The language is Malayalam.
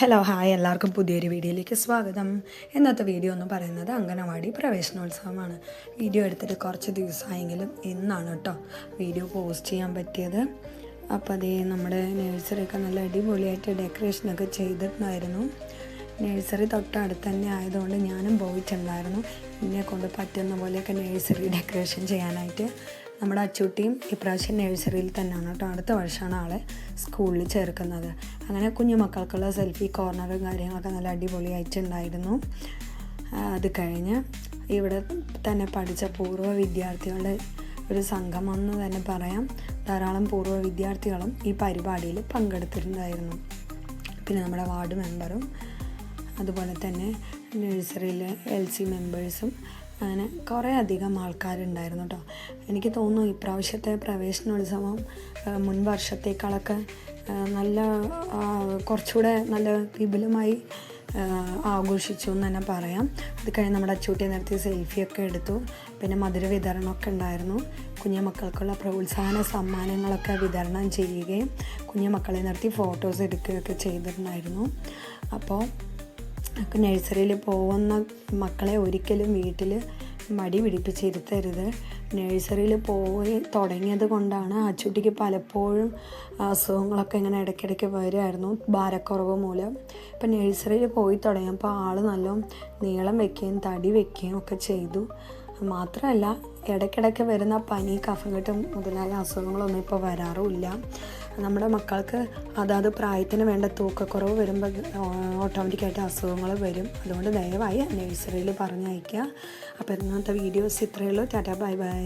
ഹലോ ഹായ് എല്ലാവർക്കും പുതിയൊരു വീഡിയോയിലേക്ക് സ്വാഗതം. ഇന്നത്തെ വീഡിയോ എന്ന് പറയുന്നത് അംഗനവാടി പ്രവേശനോത്സവമാണ്. വീഡിയോ എടുത്തിട്ട് കുറച്ച് ദിവസമായെങ്കിലും ഇന്നാണ് കേട്ടോ വീഡിയോ പോസ്റ്റ് ചെയ്യാൻ പറ്റിയത്. അപ്പോൾ അതേ നമ്മുടെ നഴ്സറിയൊക്കെ നല്ല അടിപൊളിയായിട്ട് ഡെക്കറേഷനൊക്കെ ചെയ്തിട്ടുണ്ടായിരുന്നു. നഴ്സറി തൊട്ടടുത്ത് തന്നെ ആയതുകൊണ്ട് ഞാനും പോയിട്ടുണ്ടായിരുന്നു. എന്നെ കൊണ്ട് പറ്റുന്ന പോലെയൊക്കെ നഴ്സറി ഡെക്കറേഷൻ ചെയ്യാനായിട്ട്. നമ്മുടെ അച്ചൂട്ടിയും ഇപ്രാവശ്യം നഴ്സറിയിൽ തന്നെയാണ് കേട്ടോ. അടുത്ത വർഷമാണ് ആളെ സ്കൂളിൽ ചേർക്കുന്നത്. അങ്ങനെ കുഞ്ഞു മക്കൾക്കുള്ള സെൽഫി കോർണറും കാര്യങ്ങളൊക്കെ നല്ല അടിപൊളിയായിട്ടുണ്ടായിരുന്നു. അത് കഴിഞ്ഞ് ഇവിടെ തന്നെ പഠിച്ച പൂർവ്വ വിദ്യാർത്ഥികളുടെ ഒരു സംഗമമെന്ന് തന്നെ പറയാം. ധാരാളം പൂർവ്വ വിദ്യാർത്ഥികളും ഈ പരിപാടിയിൽ പങ്കെടുത്തിട്ടുണ്ടായിരുന്നു. പിന്നെ നമ്മുടെ വാർഡ് മെമ്പറും അതുപോലെ തന്നെ നഴ്സറിയിലെ LC മെമ്പേഴ്സും അങ്ങനെ കുറേ അധികം ആൾക്കാരുണ്ടായിരുന്നു കേട്ടോ. എനിക്ക് തോന്നുന്നു ഇപ്രാവശ്യത്തെ പ്രവേശനോത്സവം മുൻ വർഷത്തേക്കാളൊക്കെ നല്ല കുറച്ചുകൂടെ നല്ല വിപുലമായി ആഘോഷിച്ചു എന്ന് തന്നെ പറയാം. അത് കഴിഞ്ഞ് നമ്മുടെ അച്ചൂട്ടിയെ നിർത്തി സെൽഫിയൊക്കെ എടുത്തു. പിന്നെ മധുര വിതരണമൊക്കെ ഉണ്ടായിരുന്നു. കുഞ്ഞു മക്കൾക്കുള്ള പ്രോത്സാഹന സമ്മാനങ്ങളൊക്കെ വിതരണം ചെയ്യുകയും കുഞ്ഞു മക്കളെ നിർത്തി ഫോട്ടോസ് എടുക്കുകയൊക്കെ ചെയ്തിട്ടുണ്ടായിരുന്നു. അപ്പോൾ നഴ്സറിയിൽ പോകുന്ന മക്കളെ ഒരിക്കലും വീട്ടിൽ മടി പിടിപ്പിച്ചിരുത്തരുത്. നഴ്സറിയിൽ പോയി തുടങ്ങിയത് കൊണ്ടാണ് അച്ചൂട്ടിക്ക് പലപ്പോഴും അസുഖങ്ങളൊക്കെ ഇങ്ങനെ ഇടയ്ക്കിടയ്ക്ക് വരുമായിരുന്നു, ഭാരക്കുറവ് മൂലം. ഇപ്പം നഴ്സറിയിൽ പോയി തുടങ്ങിയപ്പോൾ ആൾ നല്ല നീളം വയ്ക്കുകയും തടി വയ്ക്കുകയും ഒക്കെ ചെയ്തു. മാത്രമല്ല ഇടയ്ക്കിടയ്ക്ക് വരുന്ന പനി, കഫക്കെട്ട് മുതലായ അസുഖങ്ങളൊന്നും ഇപ്പോൾ വരാറുമില്ല. നമ്മുടെ മക്കൾക്ക് അതാത് പ്രായത്തിന് വേണ്ട തൂക്കക്കുറവ് വരുമ്പോൾ ഓട്ടോമാറ്റിക്കായിട്ട് അസുഖങ്ങൾ വരും. അതുകൊണ്ട് ദയവായി നഴ്സറിയിൽ പറഞ്ഞയക്കുക. അപ്പോൾ ഇന്നത്തെ വീഡിയോസ് ഇത്രയേ ഉള്ളൂ. Tata bye bye.